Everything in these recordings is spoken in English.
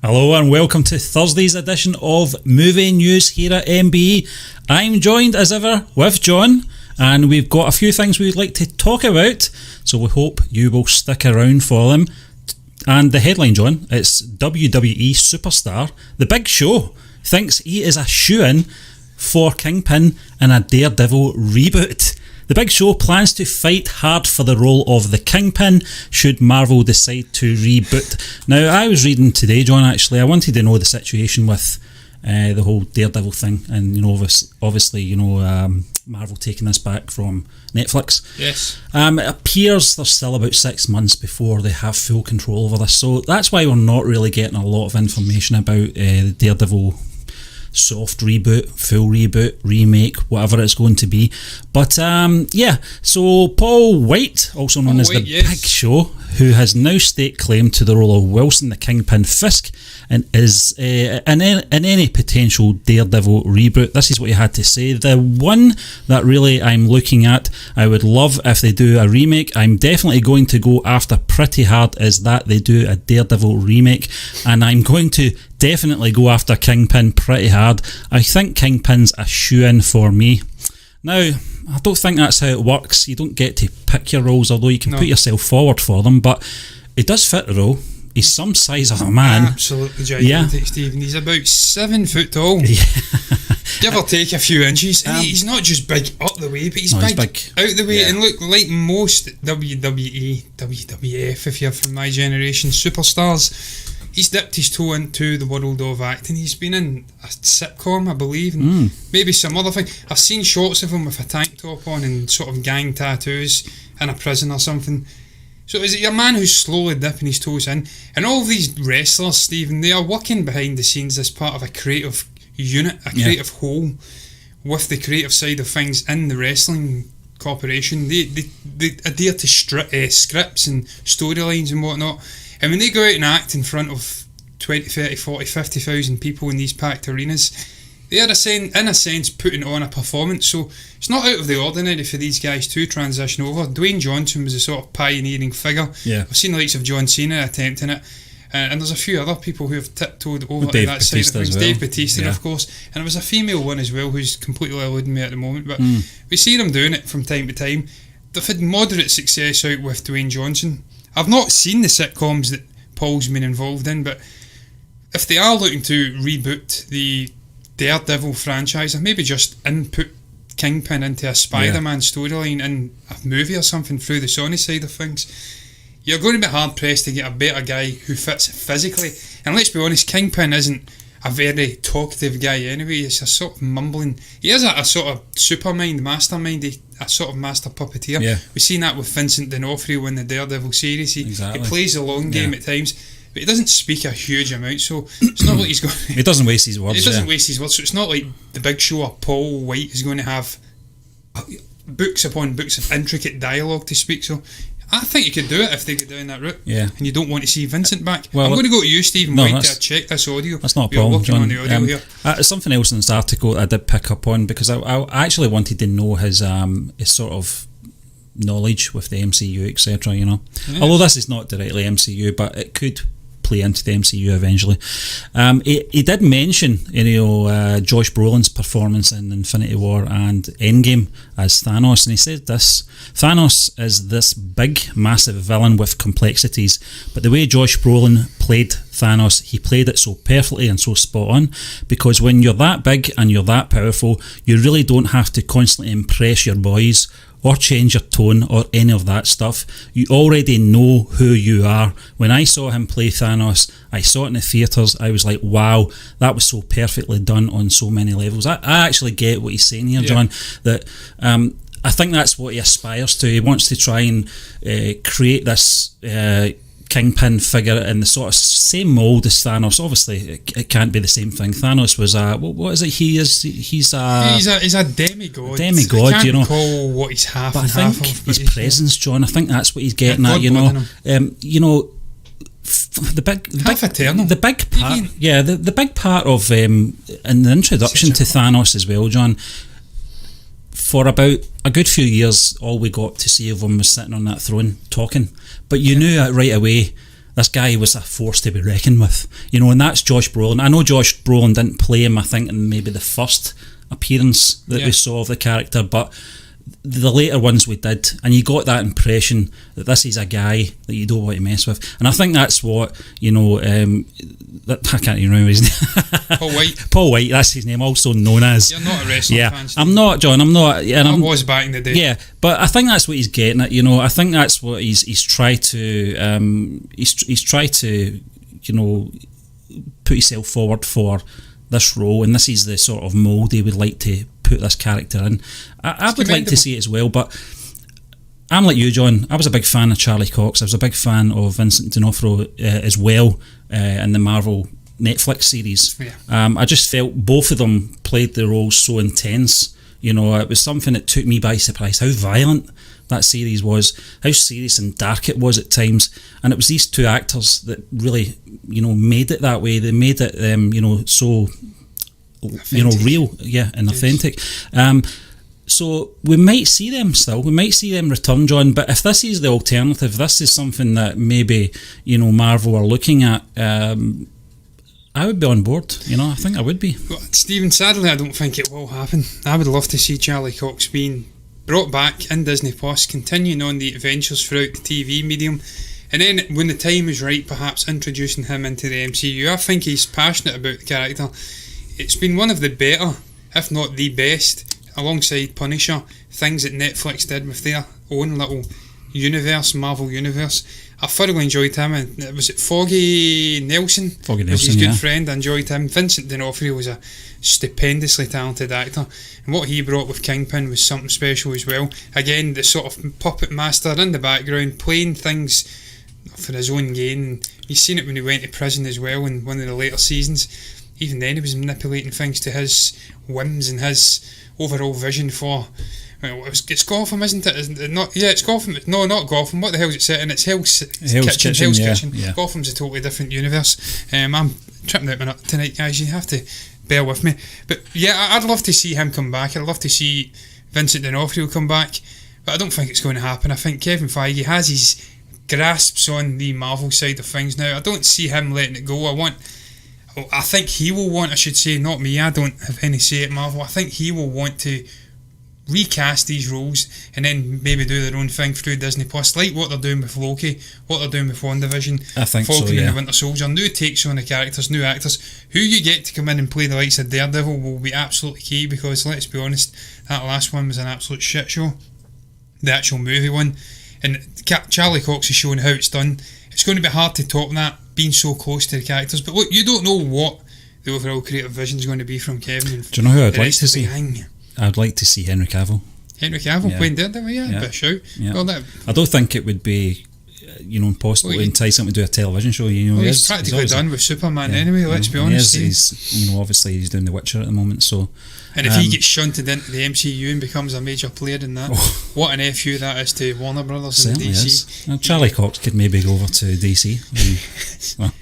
Hello and welcome to Thursday's edition of Movie News here at MBE. I'm joined as ever with John, and we've got a few things we'd like to talk about, so we hope you will stick around for them. And the headline, John, it's WWE superstar The Big Show thinks he is a shoo-in for Kingpin in a Daredevil reboot. The Big Show plans to fight hard for the role of the Kingpin should Marvel decide to reboot. Now, I was reading today, John, actually, I wanted to know the situation with the whole Daredevil thing, and obviously, Marvel taking this back from Netflix. Yes. It appears there's still about 6 months before they have full control over this, so that's why we're not really getting a lot of information about the Daredevil soft reboot, full reboot, remake, whatever it's going to be. But so Paul White, also known as the Big Show, who has now staked claim to the role of Wilson the Kingpin Fisk and is in any potential Daredevil reboot. This is what he had to say. The one that really I'm looking at, I would love if they do a remake. I'm definitely going to go after pretty hard is that they do a Daredevil remake, and I'm going to definitely go after Kingpin pretty hard. I think Kingpin's a shoo-in for me. Now, I don't think that's how it works. You don't get to pick your roles, although you can put yourself forward for them, but it does fit the role. He's some size of a man. Absolutely gigantic, Stephen. He's about 7 foot tall. Yeah. Give or take a few inches. He's not just big up the way, but he's big out the way. Yeah. And look, like most WWE, WWF, if you're from my generation, superstars, he's dipped his toe into the world of acting. He's been in a sitcom, I believe, and maybe some other thing. I've seen shots of him with a tank top on and sort of gang tattoos in a prison or something. So is it a man who's slowly dipping his toes in? And all of these wrestlers, Stephen, they are working behind the scenes as part of a creative unit, a creative whole, with the creative side of things in the wrestling corporation. They adhere to scripts and storylines and whatnot. And when they go out and act in front of 20, 30, 40, 50,000 people in these packed arenas, they are, in a sense, putting on a performance. So it's not out of the ordinary for these guys to transition over. Dwayne Johnson was a sort of pioneering figure. Yeah. I've seen the likes of John Cena attempting it. And there's a few other people who have tiptoed over to that side of things. Well. Dave Bautista, of course. And there was a female one as well who's completely eluding me at the moment. But we see them doing it from time to time. They've had moderate success out with Dwayne Johnson. I've not seen the sitcoms that Paul's been involved in, but if they are looking to reboot the Daredevil franchise, or maybe just input Kingpin into a Spider-Man storyline in a movie or something through the Sony side of things, you're going to be hard pressed to get a better guy who fits physically. And let's be honest, Kingpin isn't a very talkative guy anyway. He's a sort of mumbling. He is a sort of supermind, mastermind, a sort of master puppeteer. Yeah. We've seen that with Vincent D'Onofrio in the Daredevil series. He plays the long game at times, but he doesn't speak a huge amount, so it's not like he's going to... He doesn't waste his words. He doesn't waste his words, so it's not like the Big Show or Paul White is going to have books upon books of intricate dialogue to speak, so I think you could do it if they get down that route. Yeah. And you don't want to see Vincent back. Well, I'm going to go to you, Stephen, to check this audio. That's not a problem, John. On the audio here. Something else in this article I did pick up on, because I actually wanted to know his sort of knowledge with the MCU, etc. Yes. Although this is not directly MCU, but it could play into the MCU eventually. He did mention Josh Brolin's performance in Infinity War and Endgame as Thanos, and he said this: Thanos is this big massive villain with complexities, but the way Josh Brolin played Thanos, he played it so perfectly and so spot on, because when you're that big and you're that powerful, you really don't have to constantly impress your boys or change your tone or any of that stuff. You already know who you are. When I saw him play Thanos, I saw it in the theatres, I was like, wow, that was so perfectly done on so many levels. I actually get what he's saying here, John, that I think that's what he aspires to. He wants to try and create this Kingpin figure in the sort of same mould as Thanos. Obviously, it can't be the same thing. Thanos was what is it? He's a demigod. Demigod, can't call what he's half. But I think his presence, John. I think that's what he's getting at. The big part. Yeah, the big part of in the introduction to Thanos as well, John. For about a good few years, all we got to see of him was sitting on that throne talking. But you knew right away this guy was a force to be reckoned with, you know, and that's Josh Brolin. I know Josh Brolin didn't play him, I think, in maybe the first appearance that we saw of the character, but the later ones we did, and you got that impression that this is a guy that you don't want to mess with. And I think that's what, you know, I can't even remember his name. Paul White, that's his name, also known as. You're not a wrestling fan, Steve. I'm not, John, I'm not. I was back in the day. Yeah, but I think that's what he's getting at, you know. I think that's what he's tried to, he's tried to, you know, put himself forward for this role, and this is the sort of mould he would like to put this character in. I would like to see it as well, but I'm like you, John. I was a big fan of Charlie Cox. I was a big fan of Vincent D'Onofrio as well in the Marvel Netflix series. I just felt both of them played the roles so intense. You know, it was something that took me by surprise how violent that series was, how serious and dark it was at times, and it was these two actors that really, you know, made it that way. They made it, you know, so, authentic. You know, real, and authentic. So we might see them still. We might see them return, John. But if this is the alternative, this is something that maybe, you know, Marvel are looking at. I would be on board. You know, I think I would be. Well, Stephen, sadly, I don't think it will happen. I would love to see Charlie Cox being brought back in Disney Plus, continuing on the adventures throughout the TV medium, and then when the time is right, perhaps introducing him into the MCU. I think he's passionate about the character. It's been one of the better, if not the best, alongside Punisher, things that Netflix did with their own little universe, Marvel universe. I thoroughly enjoyed him, and was it Foggy Nelson? Foggy Nelson, was his good friend. I enjoyed him. Vincent D'Onofrio was a stupendously talented actor, and what he brought with Kingpin was something special as well. Again, the sort of puppet master in the background, playing things for his own gain. You've seen it when he went to prison as well in one of the later seasons. Even then he was manipulating things to his whims and his overall vision for... Well, it's Gotham, isn't it? Isn't it not? Yeah, it's Gotham. No, not Gotham. What the hell is it set in? It's Hell's Kitchen. Yeah. Gotham's a totally different universe. I'm tripping out my nut tonight, guys. You have to bear with me. But yeah, I'd love to see him come back. I'd love to see Vincent D'Onofrio come back. But I don't think it's going to happen. I think Kevin Feige has his grasps on the Marvel side of things now. I don't see him letting it go. I think he will want, I should say, not me. I don't have any say at Marvel. I think he will want to recast these roles and then maybe do their own thing through Disney Plus, like what they're doing with Loki, what they're doing with WandaVision, Falcon and the Winter Soldier. New takes on the characters, new actors. Who you get to come in and play the likes of Daredevil will be absolutely key, because let's be honest, that last one was an absolute shit show, the actual movie one, and Charlie Cox is showing how it's done. It's going to be hard to top that, being so close to the characters. But look, you don't know what the overall creative vision is going to be from Kevin. Do you know who I'd like to see? I'd like to see Henry Cavill. Playing Daredevil, a bit of shout. Yeah. Well, I don't think it would be, you know, impossible to entice him to do a television show. You know, he's practically done with Superman anyway. Let's be honest. He's, you know, obviously he's doing The Witcher at the moment, so. And if he gets shunted into the MCU and becomes a major player in that, what an FU that is to Warner Brothers and DC. Charlie Cox could maybe go over to DC and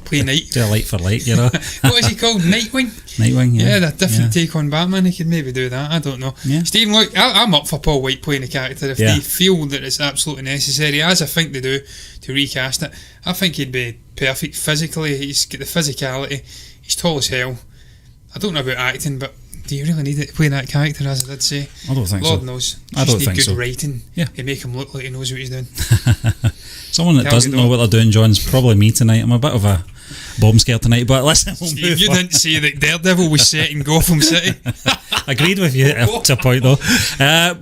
play Night. Do a light for light, you know. What is he called? Nightwing? Nightwing, yeah. Yeah, a different take on Batman. He could maybe do that. I don't know. Yeah. Stephen, look, I'm up for Paul White playing a character if they feel that it's absolutely necessary, as I think they do, to recast it. I think he'd be perfect physically. He's got the physicality. He's tall as hell. I don't know about acting, but do you really need it to play that character, as I did say? I don't think Lord so. knows. I don't think good so. writing to make him look like he knows what he's doing. Someone that doesn't know what they're doing, John's probably me tonight. I'm a bit of a bomb scare tonight, but listen, Steve, you didn't say that Daredevil was set in Gotham City. Agreed with you to a point, though.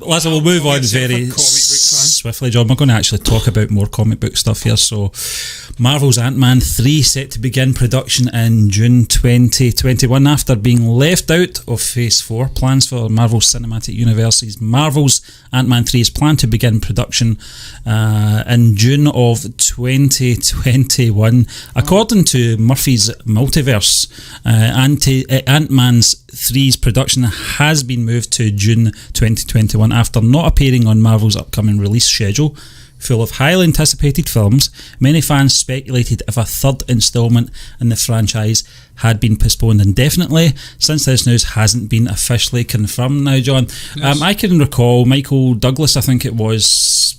Listen, we'll move on very swiftly, John. We're going to actually talk about more comic book stuff here. So, Marvel's Ant-Man 3 set to begin production in June 2021 after being left out of Phase 4. Plans for Marvel Cinematic Universe's Marvel's Ant-Man 3 is planned to begin production in June of 2021. According to Murphy's Multiverse, Ant-Man's 3's production has been moved to June 2021 after not appearing on Marvel's upcoming release schedule full of highly anticipated films. Many fans speculated if a third instalment in the franchise had been postponed indefinitely. Since this news hasn't been officially confirmed now, John, yes. I can recall Michael Douglas, I think it was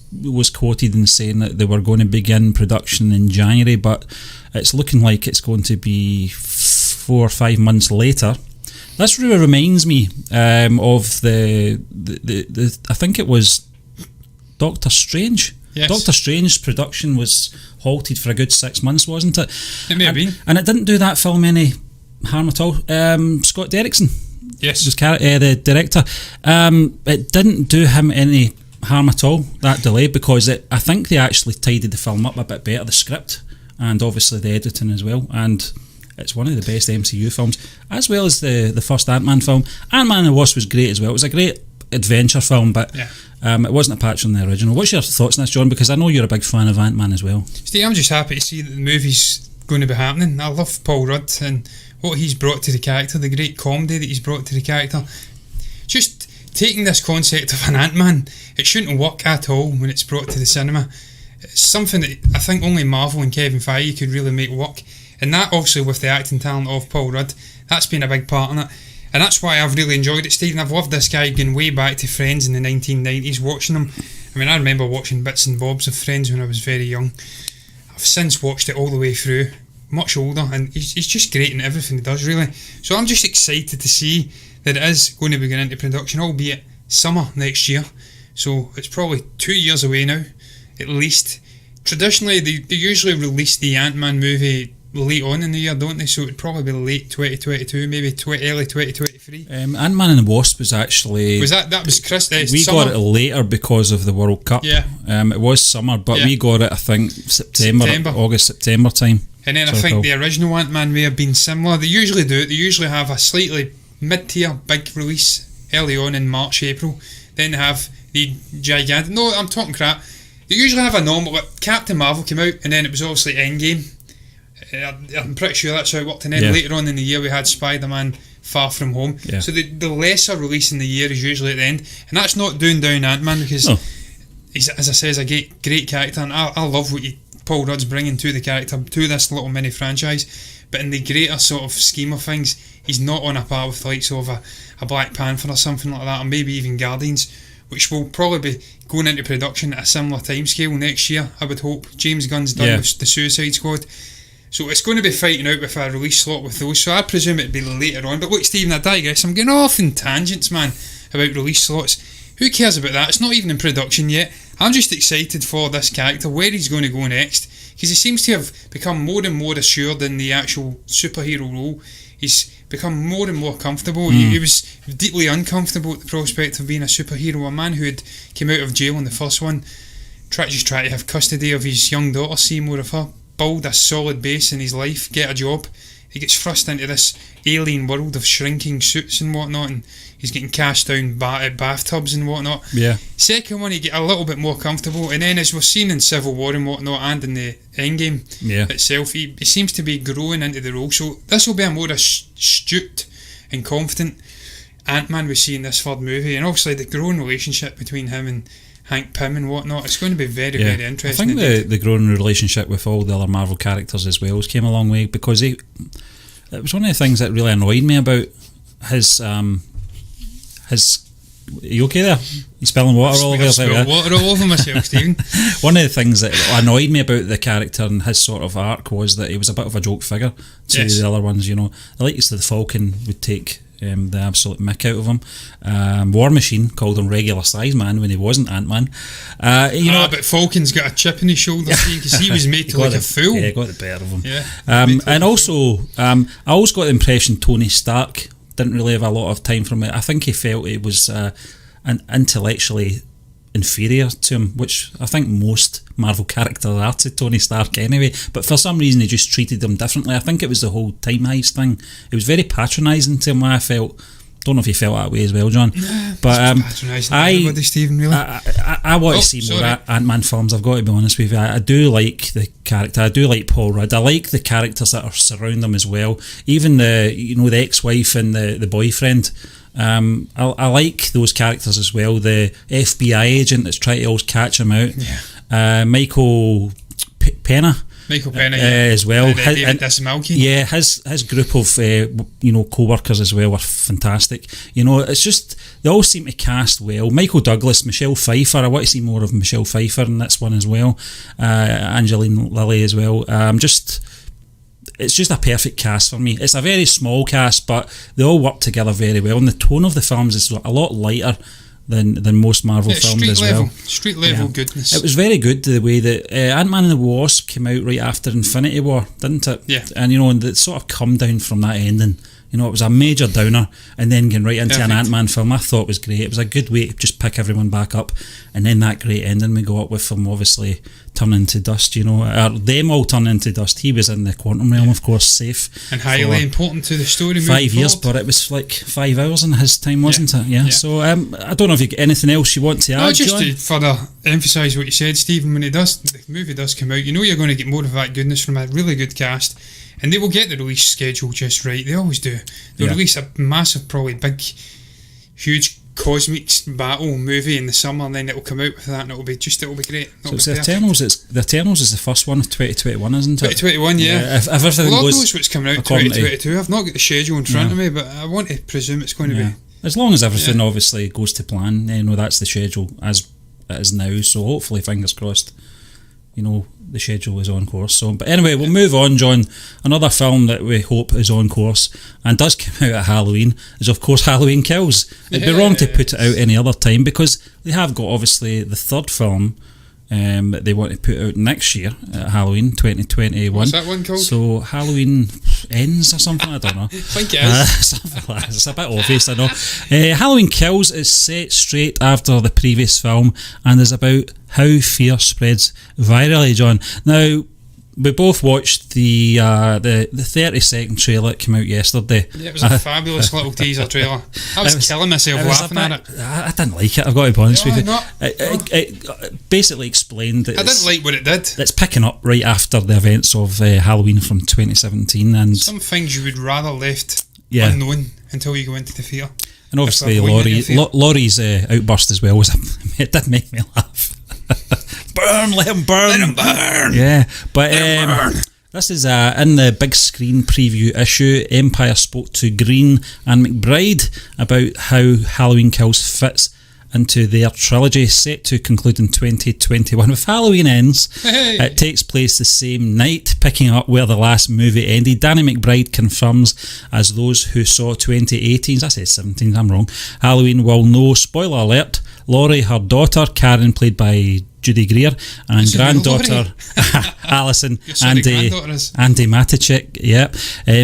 quoted in saying that they were going to begin production in January, but it's looking like it's going to be 4 or 5 months later. This really reminds me of the I think it was Doctor Strange. Yes. Doctor Strange's production was halted for a good 6 months, wasn't it? It may have been. And it didn't do that film any harm at all. Scott Derrickson, yes, was the director. It didn't do him any harm at all, that delay, because I think they actually tidied the film up a bit better, the script, and obviously the editing as well. And it's one of the best MCU films, as well as the first Ant-Man film. Ant-Man and the Wasp was great as well. It was a great adventure film, but it wasn't a patch on the original. What's your thoughts on this, John? Because I know you're a big fan of Ant-Man as well. Steve, I'm just happy to see that the movie's going to be happening. I love Paul Rudd and what he's brought to the character, the great comedy that he's brought to the character. Just taking this concept of an Ant-Man, it shouldn't work at all when it's brought to the cinema. It's something that I think only Marvel and Kevin Feige could really make work. And that, obviously, with the acting talent of Paul Rudd, that's been a big part in it. And that's why I've really enjoyed it, Stephen. I've loved this guy going way back to Friends in the 1990s, watching him. I mean, I remember watching bits and bobs of Friends when I was very young. I've since watched it all the way through, much older, and he's just great in everything he does, really. So I'm just excited to see that it is going to be going into production, albeit summer next year. So it's probably 2 years away now, at least. Traditionally, they usually release the Ant-Man movie late on in the year, don't they? So it'd probably be late 2022, maybe early 2023. Ant-Man and the Wasp was actually... That was Chris? We summer? got it later because of the World Cup. Yeah. It was summer, but we got it, I think, August, September time. And then I think the original Ant-Man may have been similar. They usually do it. They usually have a slightly mid-tier big release early on in March, April. Then they have the gigantic... No, I'm talking crap. They usually have a normal... Like Captain Marvel came out, and then it was obviously Endgame. I'm pretty sure that's how it worked. And then later on in the year we had Spider-Man Far From Home. Yeah. So the lesser release in the year is usually at the end. And that's not doing down Ant-Man, because he's, as I say, is a great character. And I love what Paul Rudd's bringing to the character, to this little mini franchise. But in the greater sort of scheme of things, he's not on a par with the likes of a Black Panther or something like that, or maybe even Guardians, which will probably be going into production at a similar timescale next year, I would hope. James Gunn's done with the Suicide Squad. So it's going to be fighting out with a release slot with those. So I presume it'd be later on. But look, Stephen, I digress. I'm getting off in tangents, man, about release slots. Who cares about that? It's not even in production yet. I'm just excited for this character, where he's going to go next, because he seems to have become more and more assured in the actual superhero role. He's become more and more comfortable. He was deeply uncomfortable at the prospect of being a superhero. A man who had came out of jail in the first one, try to have custody of his young daughter, see more of her, build a solid base in his life, get a job. He gets thrust into this alien world of shrinking suits and whatnot, and he's getting cast down bathtubs and whatnot. Yeah. Second one, he get a little bit more comfortable, and then as we've seen in Civil War and whatnot, and in the Endgame itself, he seems to be growing into the role. So this will be a more astute and confident Ant-Man we see in this third movie, and obviously the growing relationship between him and Hank Pym and whatnot. It's going to be very, very interesting. I think the growing relationship with all the other Marvel characters as well has came a long way, because it was one of the things that really annoyed me about his are you okay there? You spilling water all over yourself? Water all over myself, Stephen. One of the things that annoyed me about the character and his sort of arc was that he was a bit of a joke figure to the other ones, you know. The likes of the Falcon would take the absolute mick out of him. War Machine called him regular size man when he wasn't Ant-Man. But Falcon's got a chip in his shoulder because he was made to look a fool. Yeah, got the better of him. Yeah, and also, I always got the impression Tony Stark didn't really have a lot of time from it. I think he felt it was intellectually inferior to him, which I think most Marvel characters are to Tony Stark anyway, but for some reason he just treated him differently. I think it was the whole time heist thing. It was very patronising to him. I felt, don't know if you felt that way as well, John, but everybody, Stephen, really. I want to see more Ant-Man films. I've got to be honest with you. I do like the character. I do like Paul Rudd. I like the characters that are surround him as well. Even the ex-wife and the boyfriend. I like those characters as well. The FBI agent that's trying to always catch him out. Michael Pena. As well. David Dismalkin. Yeah, his group of co-workers as well are fantastic. It's just they all seem to cast well. Michael Douglas, Michelle Pfeiffer. I want to see more of Michelle Pfeiffer in this one as well. Angelina Lilly as well. It's just a perfect cast for me. It's a very small cast, but they all work together very well, and the tone of the films is a lot lighter than most Marvel films as well. Street level goodness. It was very good the way that Ant-Man and the Wasp came out right after Infinity War, didn't it? Yeah. And and the sort of come down from that ending. It was a major downer, and then getting right into an Ant-Man film, I thought was great. It was a good way to just pick everyone back up, and then that great ending we got with him obviously turning to dust, them all turning into dust. He was in the quantum realm, of course, safe. And highly important to the story. 5 years, but it was like 5 hours in his time, wasn't it? Yeah. So I don't know if you got anything else you want to add, No, just John? to further emphasise what you said, Stephen, when the movie does come out, you're going to get more of that goodness from a really good cast. And they will get the release schedule just right. They always do. They'll release a massive, probably big, huge cosmic battle movie in the summer, and then it'll come out with that, and it'll be great. So it's the Eternals. The Eternals is the first one of 2021, isn't it? 2021, yeah. If everything Lord goes knows what's coming out 2022. I've not got the schedule in front of me, but I want to presume it's going to be. As long as everything obviously goes to plan, that's the schedule as it is now. So hopefully, fingers crossed, the schedule is on course. So, but anyway, we'll move on, John. Another film that we hope is on course and does come out at Halloween is, of course, Halloween Kills. It'd be wrong to put it out any other time because they have got, obviously, the third film that they want to put out next year at Halloween 2021. What's that one called? So Halloween Ends or something, I don't know. I think it is. Something like that. It's a bit obvious, I know. Halloween Kills is set straight after the previous film and is about how fear spreads virally, John. Now, we both watched the 30-second trailer that came out yesterday. Yeah, it was a fabulous little teaser trailer. I was killing myself laughing at it. I didn't like it, I've got to be honest with you. It basically explained that I didn't like what it did. It's picking up right after the events of Halloween from 2017. And some things you would rather left unknown until you go into the theatre. And obviously Laurie's outburst as well it did make me laugh. Burn, let him burn. Let him burn. Yeah, but this is in the big screen preview issue. Empire spoke to Green and McBride about how Halloween Kills fits into their trilogy set to conclude in 2021 with Halloween Ends. Hey. It takes place the same night, picking up where the last movie ended. Danny McBride confirms, as those who saw 2018's, I said 17, I'm wrong, Halloween will know, spoiler alert, Laurie, her daughter, Karen, played by Judy Greer, and granddaughter Alison, Andy Matichik,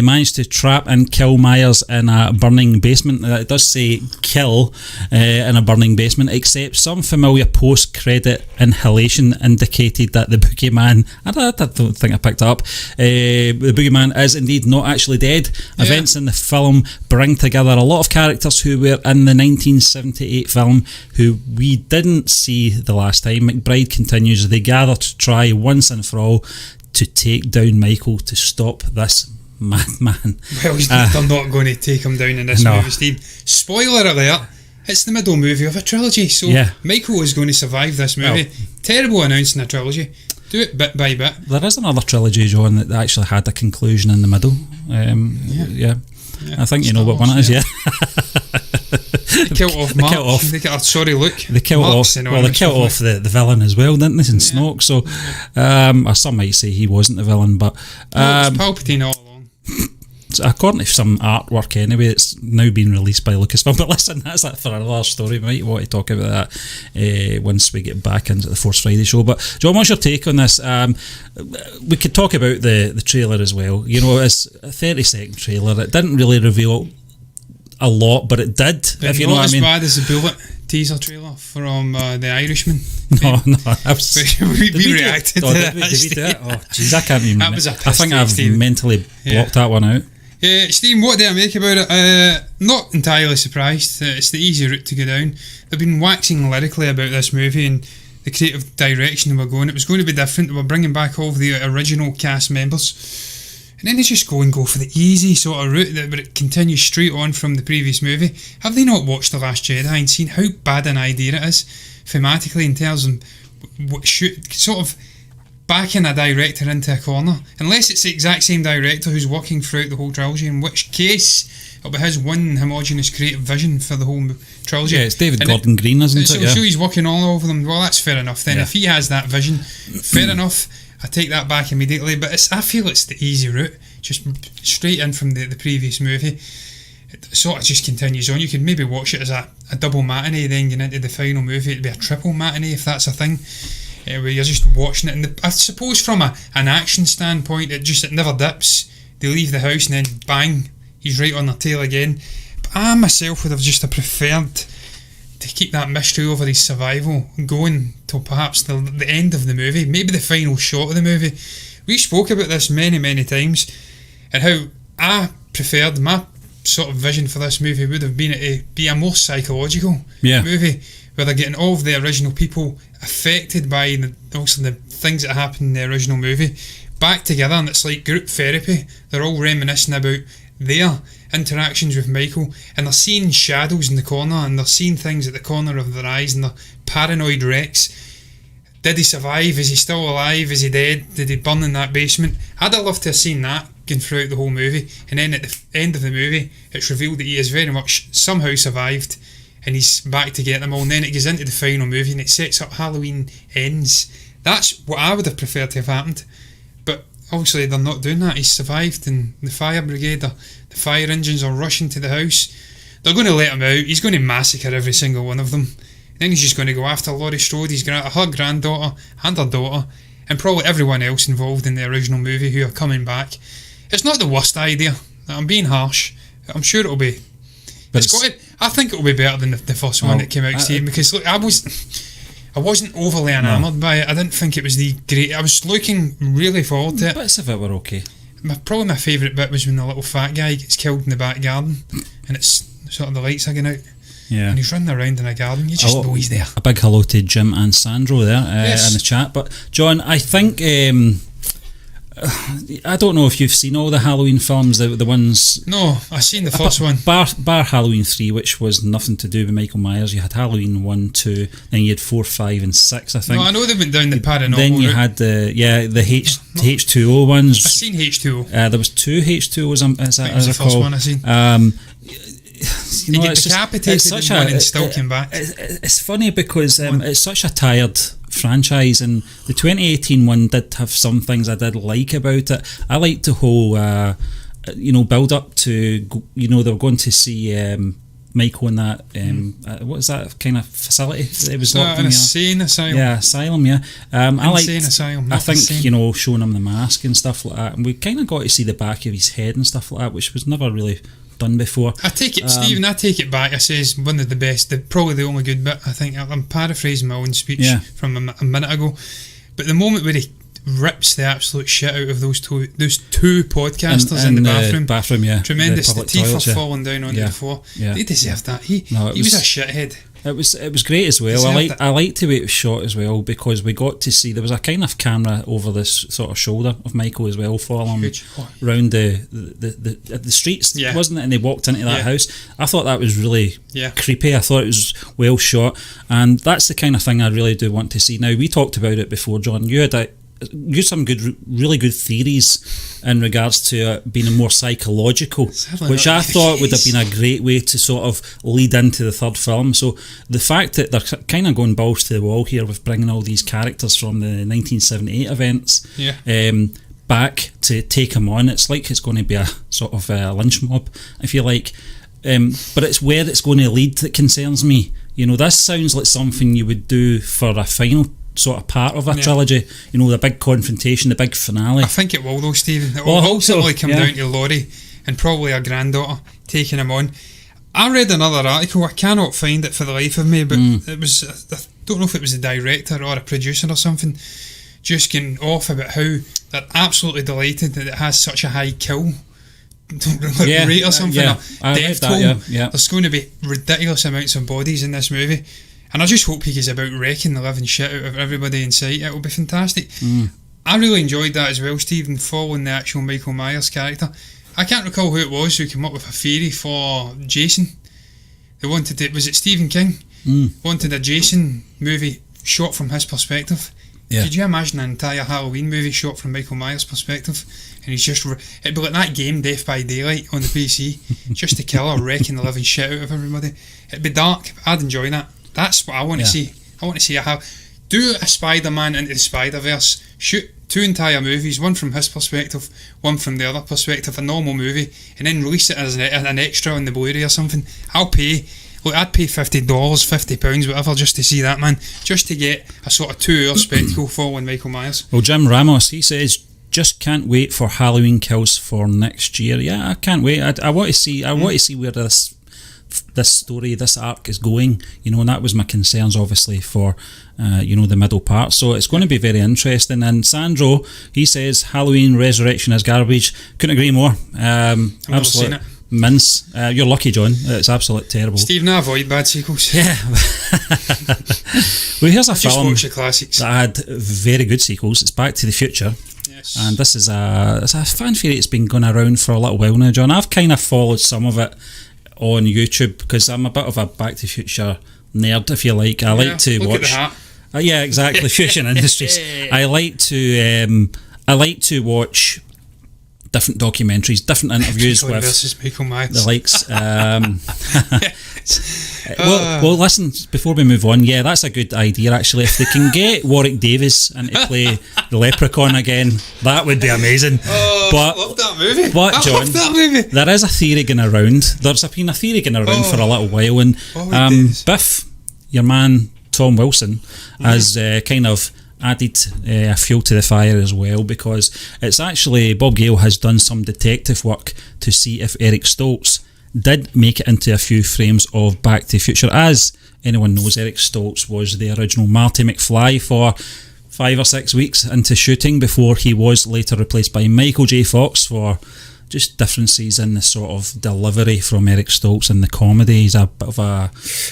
managed to trap and kill Myers in a burning basement. It does say kill in a burning basement, except some familiar post-credit inhalation indicated that the boogeyman, I don't think I picked up, the boogeyman is indeed not actually dead. Yeah. Events in the film bring together a lot of characters who were in the 1978 film who we didn't see the last time. McBride continues, they gather to try once and for all to take down Michael to stop this madman. Well, they're not going to take him down in this movie, Steve. Spoiler alert, it's the middle movie of a trilogy, so Michael is going to survive this movie. Terrible announcing a trilogy. Do it bit by bit. There is another trilogy, John, that actually had a conclusion in the middle. I think you know what one it is, They killed off Mark. They killed off the villain as well, didn't they, in Snoke? So, or some might say he wasn't the villain, but it was Palpatine all along. According to some artwork anyway, it's now been released by Lucasfilm. But listen, that's that for another story. We might want to talk about that once we get back into the Force Friday show. But John, what's your take on this? We could talk about the trailer as well. It's a 30-second trailer. It didn't really reveal a lot, but it did. But if you know what I mean. Not as bad as the Bullet teaser trailer from The Irishman. No, we reacted to that. Did we do it? Oh, jeez, I can't even. That was I think I've mentally blocked that one out. Stephen, what do I make about it? Not entirely surprised. It's the easy route to go down. They've been waxing lyrically about this movie and the creative direction they were going. It was going to be different. They were bringing back all of the original cast members. And then they just go for the easy sort of route, but it continues straight on from the previous movie. Have they not watched The Last Jedi and seen how bad an idea it is thematically in terms of sort of backing a director into a corner, unless it's the exact same director who's working throughout the whole trilogy, in which case it'll be his one homogenous creative vision for the whole trilogy. Yeah, it's David Gordon Green, isn't it? So he's working all over them. Well, that's fair enough then. If he has that vision, fair enough, I take that back immediately. But I feel it's the easy route, just straight in from the previous movie. It sort of just continues on. You could maybe watch it as a double matinee, then get into the final movie. It'd be a triple matinee if that's a thing, where you're just watching it. And I suppose from an action standpoint, it never dips. They leave the house and then bang, he's right on their tail again. But I myself would have just preferred to keep that mystery over his survival going till perhaps the end of the movie, maybe the final shot of the movie. We spoke about this many times, and how I preferred my sort of vision for this movie would have been to be a more psychological movie, where they're getting all of the original people affected by also the things that happened in the original movie back together, and it's like group therapy. They're all reminiscing about their interactions with Michael, and they're seeing shadows in the corner, and they're seeing things at the corner of their eyes, and they're paranoid wrecks. Did he survive? Is he still alive? Is he dead? Did he burn in that basement? I'd have loved to have seen that going throughout the whole movie, and then at the end of the movie it's revealed that he has very much somehow survived and he's back to get them all, and then it goes into the final movie and it sets up Halloween Ends. That's what I would have preferred to have happened, but obviously they're not doing that. He's survived, and the fire brigade, the fire engines are rushing to the house. They're going to let him out. He's going to massacre every single one of them. Then he's just going to go after Laurie Strode, her granddaughter and her daughter, and probably everyone else involved in the original movie who are coming back. It's not the worst idea. I'm being harsh. I'm sure it'll be. I think it'll be better than the first one that came out, Steve, because look, I wasn't overly enamoured by it. I didn't think it was the great. I was looking really forward to it. Bits of it were okay. Probably my favourite bit was when the little fat guy gets killed in the back garden, and it's sort of the lights are going out. Yeah. And he's running around in a garden. You just know he's there. A big hello to Jim and Sandro there in the chat. But John, I think I don't know if you've seen all the Halloween films, the ones. No, I've seen the first one. Bar Halloween 3, which was nothing to do with Michael Myers. You had Halloween 1, 2, then you had 4, 5 and 6, I think. No, I know they went down the paranormal. Then you had the H2O ones. I've seen H2O. There was 2 H2Os, as I recall. The first one I've seen. You know, it's decapitated in one and still came back. It's funny because it's such a tired franchise, and the 2018 one did have some things I did like about it. I liked the whole build up to, they were going to see Michael in that what is that kind of facility? It was an insane asylum. Yeah, asylum. Yeah, asylum. I think showing him the mask and stuff like that, and we kind of got to see the back of his head and stuff like that, which was never really done before. I take it, Stephen. I take it back. I says one of the best, probably the only good bit. I think I'm paraphrasing my own speech from a minute ago, but the moment where he rips the absolute shit out of those two podcasters in the bathroom, tremendous. The teeth toilets, are falling down onto the floor. Yeah. They deserved that. He was a shithead. It was great as well. I liked the way it was shot as well, because we got to see there was a kind of camera over this sort of shoulder of Michael as well, following around the streets, wasn't it? And they walked into that house. I thought that was really creepy. I thought it was well shot, and that's the kind of thing I really do want to see. Now, we talked about it before, John. You had some really good theories in regards to being more psychological, which I thought would have been a great way to sort of lead into the third film. So the fact that they're kind of going balls to the wall here with bringing all these characters from the 1978 events back to take them on, it's like it's going to be a sort of a lynch mob, if you like. But it's where it's going to lead that concerns me. This sounds like something you would do for a final sort of part of a trilogy, the big confrontation, the big finale. I think it will though, Stephen. It will ultimately come down to Laurie and probably her granddaughter taking him on. I read another article, I cannot find it for the life of me, but it was, I don't know if it was a director or a producer or something, just getting off about how they're absolutely delighted that it has such a high kill rate or something, death toll. There's going to be ridiculous amounts of bodies in this movie. And I just hope he is about wrecking the living shit out of everybody in sight. It will be fantastic. I really enjoyed that as well, Stephen, following the actual Michael Myers character. I can't recall who it was who came up with a theory for Jason. They wanted it. Was it Stephen King? Wanted a Jason movie shot from his perspective. Yeah. Could you imagine an entire Halloween movie shot from Michael Myers' perspective? And he's just... It'd be like that game, Death by Daylight, on the PC. Just a killer wrecking the living shit out of everybody. It'd be dark. I'd enjoy that. That's what I want to see. I want to see do a Spider-Man into the Spider-Verse. Shoot 2 entire movies, one from his perspective, one from the other perspective, a normal movie, and then release it as an extra on the Blu-ray or something. I'd pay $50, £50, whatever, just to see that, man. Just to get a sort of 2-hour spectacle following Michael Myers. Well, Jim Ramos, he says, just can't wait for Halloween Kills for next year. Yeah, I can't wait. I want to see. I want to see where this story, this arc is going. And that was my concerns, obviously, for the middle part. So it's going to be very interesting. And Sandro, he says Halloween Resurrection is garbage. Couldn't agree more. I've never seen it. Mince. You're lucky, John. It's absolutely terrible. Steve, I avoid bad sequels. Yeah. Well, here's a film watch the classics that had very good sequels. It's Back to the Future. Yes. And this is a fan theory that's been going around for a little while now, John. I've kind of followed some of it on YouTube because I'm a bit of a Back to the Future nerd, if you like. I like to watch. At the hat. Yeah, exactly. Fusion Industries. I like to watch different documentaries, different interviews with versus Michael Myers. The likes. Well, listen, before we move on, that's a good idea actually. If they can get Warwick Davis in to play the Leprechaun again, that would be amazing. I love that movie. But John, love that movie. There is a theory going around. There's been a theory going around for a little while, and Biff, your man Tom Wilson, has kind of added a fuel to the fire as well, because it's actually Bob Gale has done some detective work to see if Eric Stoltz did make it into a few frames of Back to the Future. As anyone knows, Eric Stoltz was the original Marty McFly for 5 or 6 weeks into shooting before he was later replaced by Michael J. Fox for just differences in the sort of delivery from Eric Stoltz in the comedy. He's a bit of a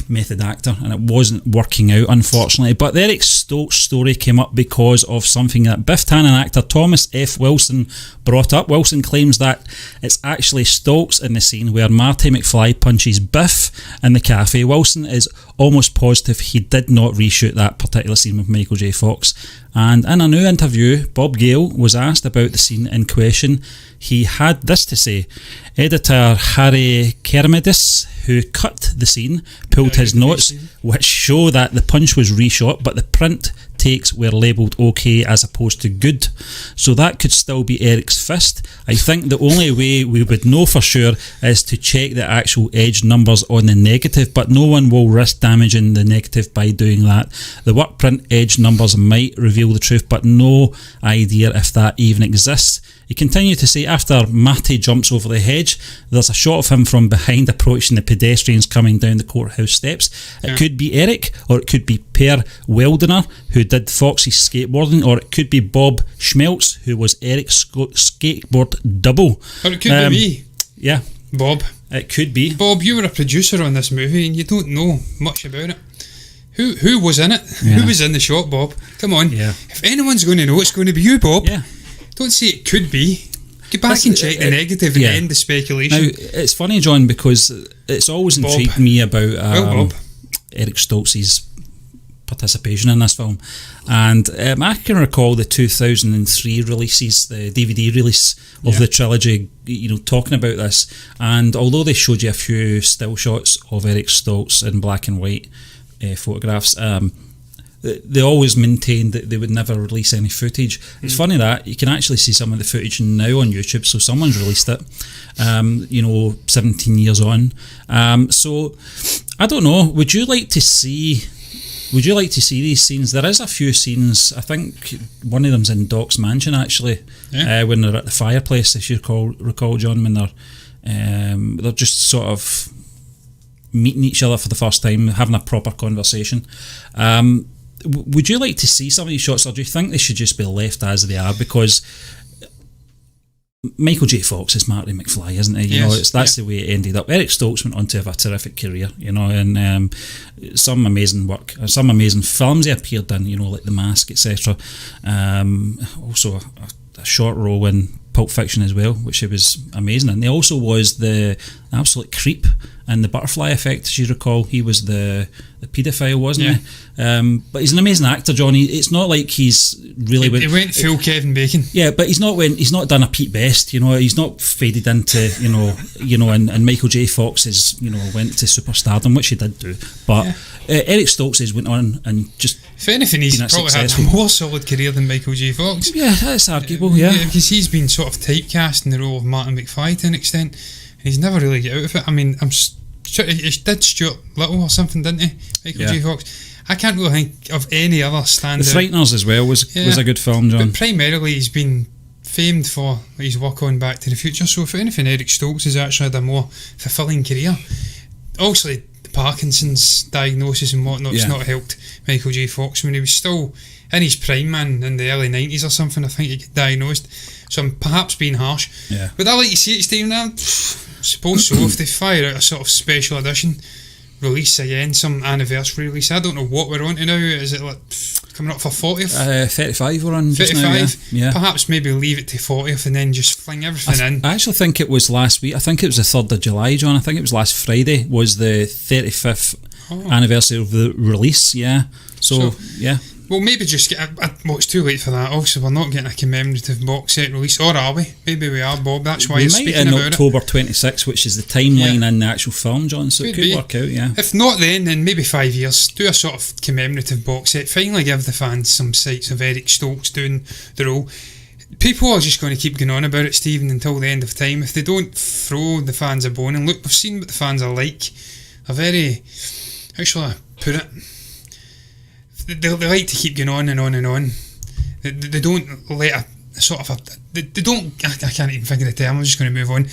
method actor and it wasn't working out, unfortunately. But the Eric Stoltz story came up because of something that Biff Tannen actor Thomas F. Wilson brought up. Wilson claims that it's actually Stoltz in the scene where Marty McFly punches Biff in the cafe. Wilson is almost positive he did not reshoot that particular scene with Michael J. Fox. And in a new interview, Bob Gale was asked about the scene in question. He had this to say: editor Harry Kermidis, who cut the scene, pulled his notes which show that the punch was reshot, but the print takes were labelled OK as opposed to good, so that could still be Eric's fist. I think the only way we would know for sure is to check the actual edge numbers on the negative, but no one will risk damaging the negative by doing that. The work print edge numbers might reveal the truth, but no idea if that even exists. He continued to say, after Matty jumps over the hedge, there's a shot of him from behind approaching the pedestrians coming down the courthouse steps. It could be Eric, or it could be Per Weldener, who did Foxy's skateboarding, or it could be Bob Schmeltz, who was Eric's skateboard double. Or it could be me. Yeah. Bob. It could be. Bob, you were a producer on this movie and you don't know much about it. Who was in it? Yeah. Who was in the shot, Bob? Come on. Yeah. If anyone's going to know, it's going to be you, Bob. Yeah. Don't say it could be. Get back and check the negative and end the speculation. Now, it's funny, John, because it's always intrigued me about Eric Stoltz's participation in this film. And I can recall the 2003 releases, the DVD release of the trilogy, talking about this. And although they showed you a few still shots of Eric Stoltz in black and white photographs, they always maintained that they would never release any footage. It's funny that you can actually see some of the footage now on YouTube, so someone's released it 17 years on. So I don't know, would you like to see these scenes? There is a few scenes. I think one of them's in Doc's mansion actually, when they're at the fireplace, if you recall, John, when they're just sort of meeting each other for the first time, having a proper conversation. Would you like to see some of these shots, or do you think they should just be left as they are? Because Michael J. Fox is Marty McFly, isn't he? That's the way it ended up. Eric Stoltz went on to have a terrific career, and some amazing work, some amazing films he appeared in, like The Mask, etc. Also a short role in Pulp Fiction as well, which he was amazing. And he also was the absolute creep in The Butterfly Effect, as you recall. He was the paedophile, wasn't he? But he's an amazing actor, John. It's not like he's really... He went full Kevin Bacon. Yeah, but he's not done a Pete Best, you know. He's not faded into, and Michael J. Fox went to superstardom, which he did do. But Eric Stokes has went on and just... If anything, he's probably successful. Had a more solid career than Michael J. Fox. Yeah, that's arguable, yeah. Because he's been sort of typecast in the role of Martin McFly to an extent, and he's never really get out of it. I mean, he did Stuart Little or something, didn't he? Michael J. Fox. I can't really think of any other standout. The Frighteners as well was a good film, John. But primarily he's been famed for his work on Back to the Future, so if anything, Eric Stokes has actually had a more fulfilling career. Obviously, the Parkinson's diagnosis and whatnot has not helped Michael J. Fox when he was still in his prime, man, in the early 90s or something. I think he got diagnosed, so I'm perhaps being harsh. Would I like to see it, Stephen? I suppose so. If they fire out a sort of special edition release again, some anniversary release, I don't know what we're on to now. Is it like coming up for 40th? 35 we're on 35? Just now, yeah. Perhaps maybe leave it to 40th and then just fling everything in. I actually think it was last week. I think it was the 3rd of July, John. I think it was last Friday was the 35th anniversary of the release, So yeah. Well, maybe just get it's too late for that. Obviously, we're not getting a commemorative box set release, or are we? Maybe we are, Bob. That's why you're speaking about it. October 26th, which is the timeline in the actual film, John, so it could work out, If not then maybe 5 years. Do a sort of commemorative box set. Finally give the fans some sights of Eric Stokes doing the role. People are just going to keep going on about it, Stephen, until the end of time. If they don't throw the fans a bone, and look, we've seen what the fans are like. They're very... How shall I put it? They like to keep going on and on and on. They don't let they don't... I can't even think of the term. I'm just going to move on.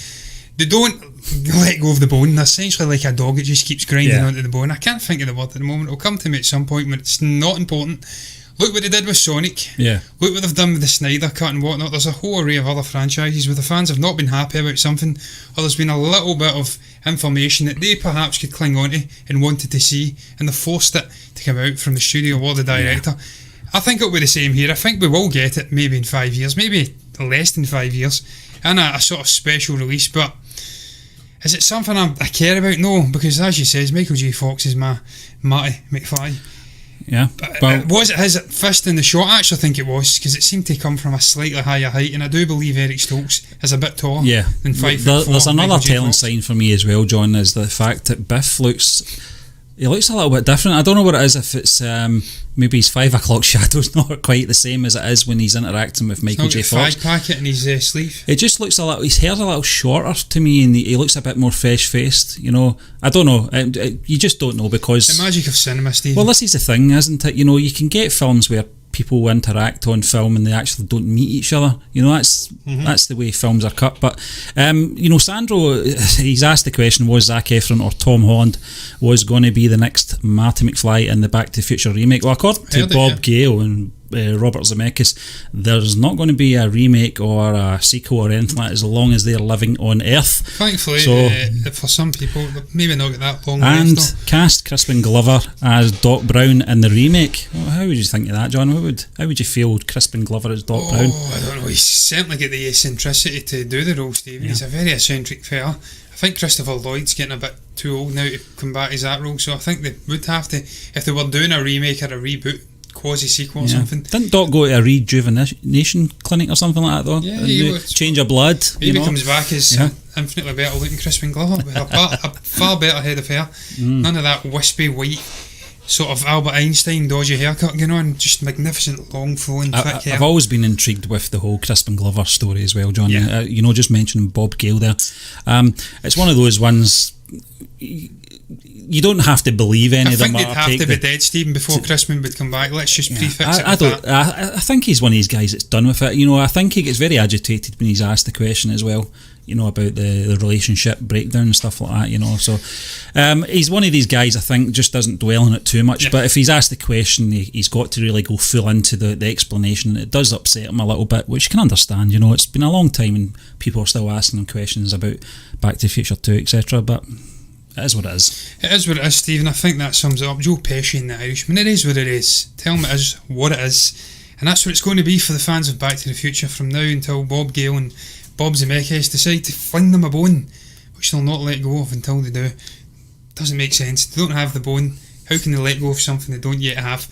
They don't let go of the bone. They're essentially like a dog that just keeps grinding onto the bone. I can't think of the word at the moment. It'll come to me at some point when it's not important. Look what they did with Sonic. Look what they've done with the Snyder Cut and whatnot. There's a whole array of other franchises where the fans have not been happy about something, or there's been a little bit of information that they perhaps could cling on to and wanted to see, and they forced it to come out from the studio or the director. I think it'll be the same here. I think we will get it maybe in 5 years, maybe less than 5 years, and a sort of special release. But is it something I care about? No, because as you says, Michael J. Fox is my Marty McFly. But was it his fist in the shot? I actually think it was, because it seemed to come from a slightly higher height, and I do believe Eric Stokes is a bit taller than 5'4". There's another telling sign for me as well, John, is the fact that Biff looks a little bit different. I don't know what it is, if it's maybe his 5 o'clock shadow's not quite the same as it is when he's interacting with Michael J. Fox. Fag packet in his sleeve. It just looks his hair's a little shorter to me, and he looks a bit more fresh-faced, I don't know, you just don't know, because... The magic of cinema, Steve. Well, this is the thing, isn't it? You can get films where people interact on film and they actually don't meet each other. That's the way films are cut. But Sandro, he's asked the question, was Zac Efron or Tom Holland was going to be the next Marty McFly in the Back to the Future remake? Well, according to Bob Gale and Robert Zemeckis, there's not going to be a remake or a sequel or anything like that as long as they're living on Earth. Thankfully, for some people, maybe not get that long. And cast Crispin Glover as Doc Brown in the remake. Well, how would you think of that, John? How would you feel Crispin Glover as Doc Brown? I don't know. He's certainly got the eccentricity to do the role, Stephen. He's a very eccentric fella. I think Christopher Lloyd's getting a bit too old now to come back as that role, so I think they would have to, if they were doing a remake or a reboot, quasi-sequel or something. Didn't Doc go to a rejuvenation clinic or something like that, though? Yeah, he would. Change of blood. Maybe comes back as infinitely better looking Crispin Glover with a far better head of hair. None of that wispy white sort of Albert Einstein dodgy haircut going on. Just magnificent long flowing thick hair. I've always been intrigued with the whole Crispin Glover story as well, John. Just mentioning Bob Gale there. It's one of those ones... You don't have to believe any of them. I think they'd have to be dead, Stephen, before Crispin would come back. Let's just prefix it with that. I think he's one of these guys that's done with it. I think he gets very agitated when he's asked the question as well, about the relationship breakdown and stuff like that, So he's one of these guys, I think, just doesn't dwell on it too much. But if he's asked the question, he's got to really go full into the explanation. It does upset him a little bit, which you can understand. It's been a long time and people are still asking him questions about Back to the Future 2, etc. But... it is what it is. It is what it is, Stephen. I think that sums it up. Joe Pesci and the Irishman. It is what it is. Tell them it is what it is. And that's what it's going to be for the fans of Back to the Future from now until Bob Gale and Bob Zemeckis decide to fling them a bone which they'll not let go of until they do. Doesn't make sense. They don't have the bone. How can they let go of something they don't yet have?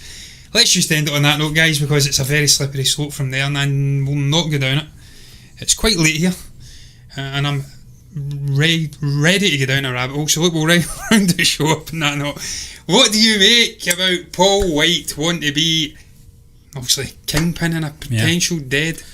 Let's just end it on that note, guys, because it's a very slippery slope from there, and we'll not go down it. It's quite late here, and I'm ready to go down a rabbit hole, so look, we'll round the show up on that note. What do you make about Paul White wanting to be, obviously, Kingpin in a potential Deadpool?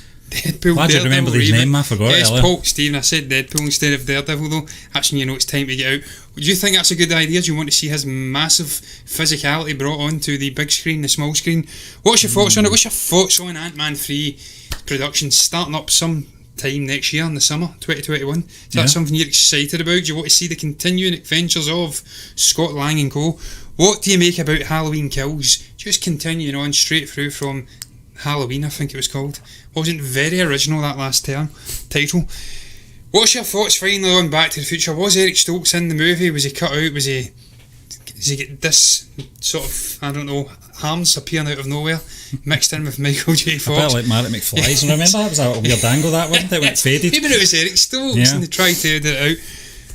Glad you remembered his name, I forgot it earlier. Paul, Stephen, I said Deadpool instead of Daredevil though. That's when you know it's time to get out. Do you think that's a good idea? Do you want to see his massive physicality brought onto the big screen, the small screen? What's your thoughts on it? What's your thoughts on Ant-Man 3 production starting up some time next year in the summer 2021? Is that something you're excited about? Do you want to see the continuing adventures of Scott Lang and co? What do you make about Halloween Kills? Just continuing on straight through from Halloween, I think it was called. Wasn't very original, that last title. What's your thoughts finally on Back to the Future? Was Eric Stoltz in the movie? Was he cut out? Does he get this sort of, I don't know, arms appearing out of nowhere mixed in with Michael J. Fox? A bit like Marty McFly's, remember? That was a weird angle, that one, that went faded. Maybe it was Eric Stoltz and they tried to edit it out.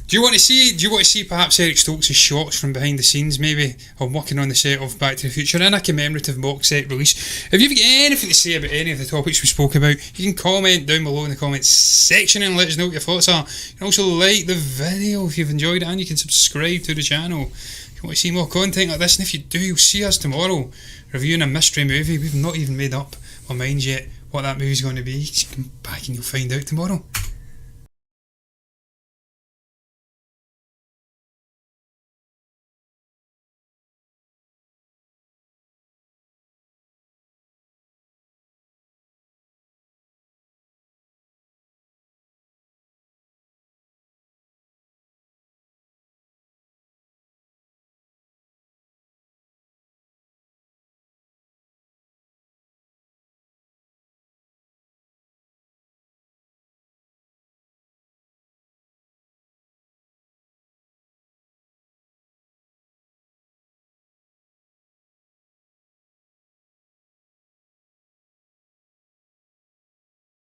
Do you want to see perhaps Eric Stoltz's shots from behind the scenes, maybe, of working on the set of Back to the Future in a commemorative box set release? If you've got anything to say about any of the topics we spoke about, you can comment down below in the comments section and let us know what your thoughts are. You can also like the video if you've enjoyed it, and you can subscribe to the channel if you want to see more content like this. And if you do, you'll see us tomorrow reviewing a mystery movie. We've not even made up our minds yet what that movie's going to be. Just come back and you'll find out tomorrow.